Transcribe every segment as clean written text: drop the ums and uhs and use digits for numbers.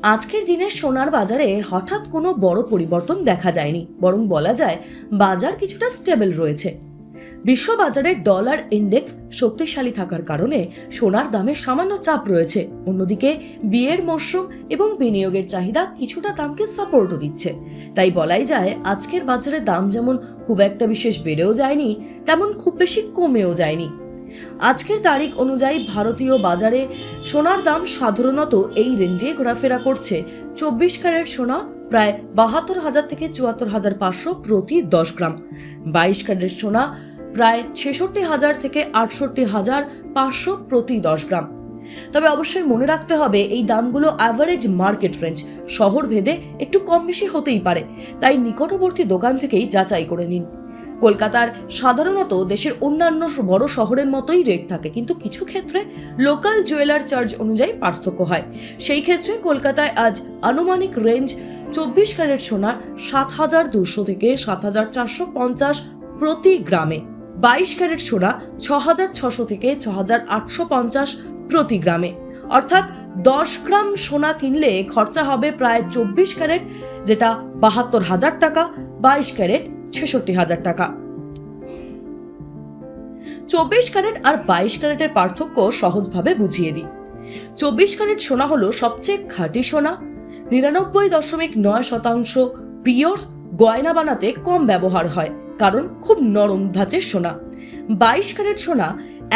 আজকের দিনে সোনার বাজারে হঠাৎ কোনো বড় পরিবর্তন দেখা যায়নি, বরং বলা যায় বাজার কিছুটা স্টেবল রয়েছে। বিশ্ব বাজারে ডলার ইন্ডেক্স শক্তিশালী থাকার কারণে সোনার দামে সামান্য চাপ রয়েছে। অন্যদিকে বিয়ের মরশুম এবং বিনিয়োগের চাহিদা কিছুটা দামকে সাপোর্টও দিচ্ছে। তাই বলাই যায় আজকের বাজারে দাম যেমন খুব একটা বিশেষ বেড়েও যায়নি, তেমন খুব বেশি কমেও যায়নি। আজকের তারিখ অনুযায়ী ভারতীয় বাজারে সোনার দাম সাধারণত এই রেঞ্জে ঘোরাফেরা করছে। 24 ক্যারেট সোনা প্রায় 72,000 থেকে 74,500 প্রতি 10 গ্রাম, 22 ক্যারেট সোনা প্রায় 66,000 থেকে 68,500 প্রতি 10 গ্রাম। তবে অবশ্যই মনে রাখতে হবে এই দামগুলো অ্যাভারেজ মার্কেট রেঞ্জ, শহর ভেদে একটু কম বেশি হতেই পারে, তাই নিকটবর্তী দোকান থেকেই যাচাই করে নিন। কলকাতার সাধারণত দেশের অন্যান্য বড় শহরের মতোই রেট থাকে, কিন্তু কিছু ক্ষেত্রে লোকাল জুয়েলার চার্জ অনুযায়ী পার্থক্য হয়। সেই ক্ষেত্রে কলকাতায় আজ আনুমানিক রেঞ্জ 24 ক্যারেট সোনার 7,200 থেকে 7,450 প্রতি গ্রামে, 22 ক্যারেট সোনা 6,600 থেকে 6,850 প্রতি গ্রামে। অর্থাৎ 10 গ্রাম সোনা কিনলে খরচা হবে প্রায় 24 ক্যারেট, যেটা 72,000 টাকা, 22 ক্যারেট 66,000 টাকা। 24 ক্যারেট আর 22 ক্যারেটের পার্থক্য সহজভাবে বুঝিয়ে দিই। 24 ক্যারেট সোনা হলো সবচেয়ে খাঁটি সোনা, 99.9% পিওর, গয়না বানাতে কম ব্যবহার হয় কারণ খুব নরম ধাঁচের সোনা। 22 ক্যারেট সোনা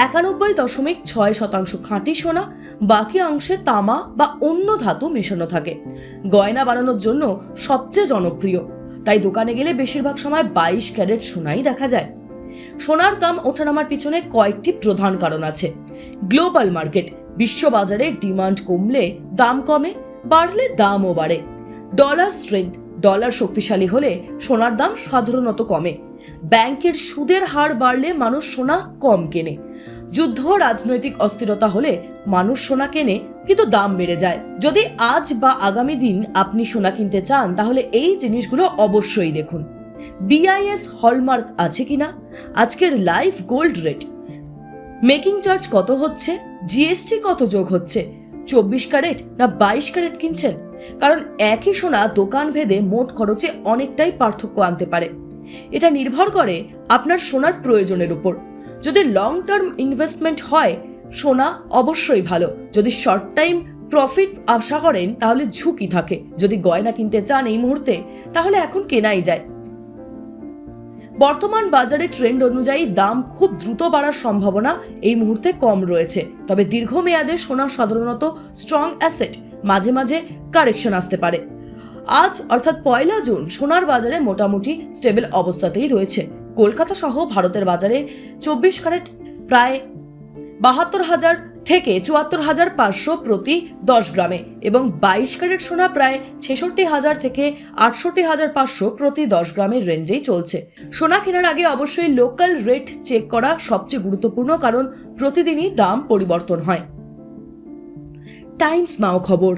91.6% খাঁটি সোনা, বাকি অংশে তামা বা অন্য ধাতু মেশানো থাকে। গয়না বানানোর জন্য সবচেয়ে জনপ্রিয়, তাই দোকানে গেলে বেশিরভাগ সময় 22 ক্যারেট সোনাই দেখা যায়। সোনার দাম ওঠানামার পিছনে কয়েকটি প্রধান কারণ আছে। গ্লোবাল মার্কেট, বিশ্ব বাজারে ডিমান্ড কমলে দাম কমে, বাড়লে দামও বাড়ে। ডলার স্ট্রেংথ, ডলার শক্তিশালী হলে সোনার দাম সাধারণত কমে। ব্যাংকের সুদের হার বাড়লে মানুষ সোনা কম কেনে। যুদ্ধ, রাজনৈতিক অস্থিরতা হলে মানুষ সোনা কেনে কিন্তু দাম বেড়ে যায়। যদি আজ বা আগামী দিন আপনি সোনা কিনতে চান তাহলে এই জিনিসগুলো অবশ্যই দেখুন। BIS হলমার্ক আছে কিনা, আজকের live gold rate, making charge কত হচ্ছে, GST কত যোগ হচ্ছে, 24 ক্যারেট না 22 ক্যারেট কিনছেন, কারণ একই সোনা দোকান ভেদে মোট খরচে অনেকটাই পার্থক্য আনতে পারে। এটা নির্ভর করে আপনার সোনার প্রয়োজনের উপর। যদি লং টার্ম ইনভেস্টমেন্ট হয় সোনা অবশ্যই ভালো, যদি শর্ট টাইম প্রফিট আশা করেন তাহলে ঝুঁকি থাকে। যদি গয়না কিনতে চান এই মুহূর্তে তাহলে এখন কেনাই যায়। বর্তমান বাজারে ট্রেন্ড অনুযায়ী দাম খুব দ্রুত বাড়ার সম্ভাবনা এই মুহূর্তে কম রয়েছে, তবে দীর্ঘমেয়াদে সোনা সাধারণত স্ট্রং অ্যাসেট, মাঝে মাঝে কারেকশন আসতে পারে। আজ অর্থাৎ 1 জুন সোনার বাজারে মোটামুটি স্টেবল অবস্থাতেই রয়েছে। কলকাতা সহ ভারতের বাজারে 24 ক্যারেট প্রায় 72,000 থেকে 74,500 প্রতি 10 গ্রামে এবং 22 ক্যারেট সোনা প্রায় 66,000 থেকে 68,500 প্রতি 10 গ্রামের রেঞ্জেই চলছে। সোনা কেনার আগে অবশ্যই লোকাল রেট চেক করা সবচেয়ে গুরুত্বপূর্ণ, কারণ প্রতিদিনই দাম পরিবর্তন হয়। টাইমস নাও খবর।